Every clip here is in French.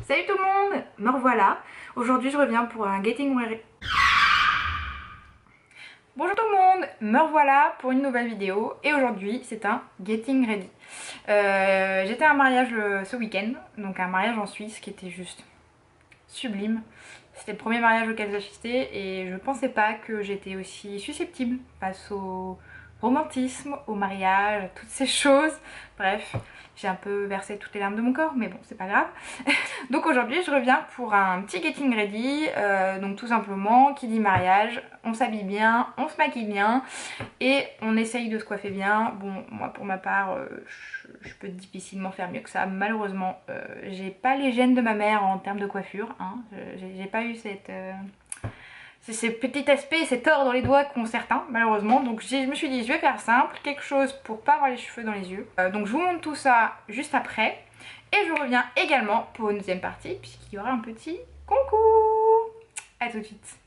Salut tout le monde, me revoilà. Aujourd'hui je reviens pour un Getting Ready. Bonjour tout le monde, me revoilà pour une nouvelle vidéo et aujourd'hui c'est un Getting Ready. J'étais à un mariage ce week-end, donc un mariage en Suisse qui était juste sublime. C'était le premier mariage auquel j'assistais et je pensais pas que j'étais aussi susceptible face au romantisme, au mariage, à toutes ces choses. Bref, j'ai un peu versé toutes les larmes de mon corps, mais bon, c'est pas grave. Donc aujourd'hui, je reviens pour un petit Getting Ready. Donc tout simplement, qui dit mariage, on s'habille bien, on se maquille bien et on essaye de se coiffer bien. Bon, moi pour ma part, je peux difficilement faire mieux que ça. Malheureusement, j'ai pas les gènes de ma mère en termes de coiffure. Hein. J'ai pas eu ces petits aspects, cet or dans les doigts qu'ont certains, malheureusement. Donc je me suis dit, je vais faire simple, quelque chose pour pas avoir les cheveux dans les yeux. Donc je vous montre tout ça juste après. Et je reviens également pour une deuxième partie, puisqu'il y aura un petit concours. A tout de suite.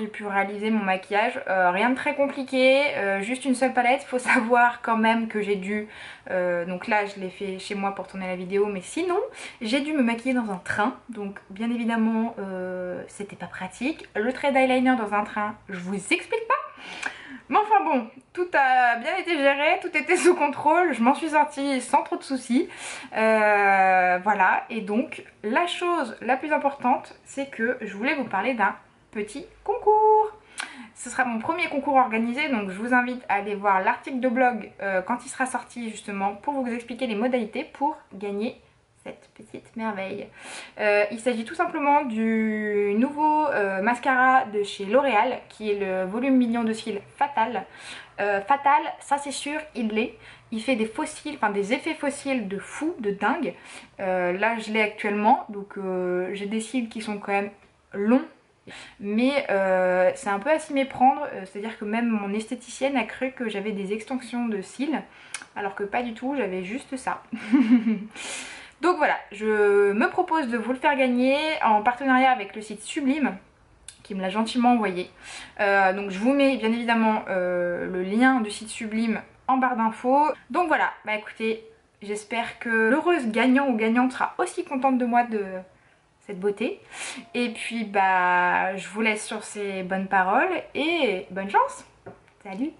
j'ai pu réaliser mon maquillage. Rien de très compliqué, juste une seule palette. Faut savoir quand même que j'ai dû, donc là je l'ai fait chez moi pour tourner la vidéo, mais sinon j'ai dû me maquiller dans un train. Donc bien évidemment c'était pas pratique. Le trait d'eyeliner dans un train, je vous explique pas. Mais enfin bon, tout a bien été géré, tout était sous contrôle, je m'en suis sortie sans trop de soucis. Voilà, et donc la chose la plus importante, c'est que je voulais vous parler d'un petit concours. Ce sera mon premier concours organisé, donc je vous invite à aller voir l'article de blog quand il sera sorti justement pour vous expliquer les modalités pour gagner cette petite merveille. Il s'agit tout simplement du nouveau mascara de chez L'Oréal qui est le volume million de cils Fatal. Fatal, ça c'est sûr, il l'est. Il fait des faux cils, enfin des effets faux cils de fou, de dingue. Là je l'ai actuellement, donc j'ai des cils qui sont quand même longs. Mais c'est un peu à s'y méprendre, c'est-à-dire que même mon esthéticienne a cru que j'avais des extensions de cils, alors que pas du tout, j'avais juste ça. Donc voilà, je me propose de vous le faire gagner en partenariat avec le site Sublime qui me l'a gentiment envoyé. Donc je vous mets bien évidemment le lien du site Sublime en barre d'infos. Donc voilà, bah écoutez, j'espère que l'heureuse gagnant ou gagnante sera aussi contente de moi de cette beauté. Et puis bah je vous laisse sur ces bonnes paroles et bonne chance. Salut!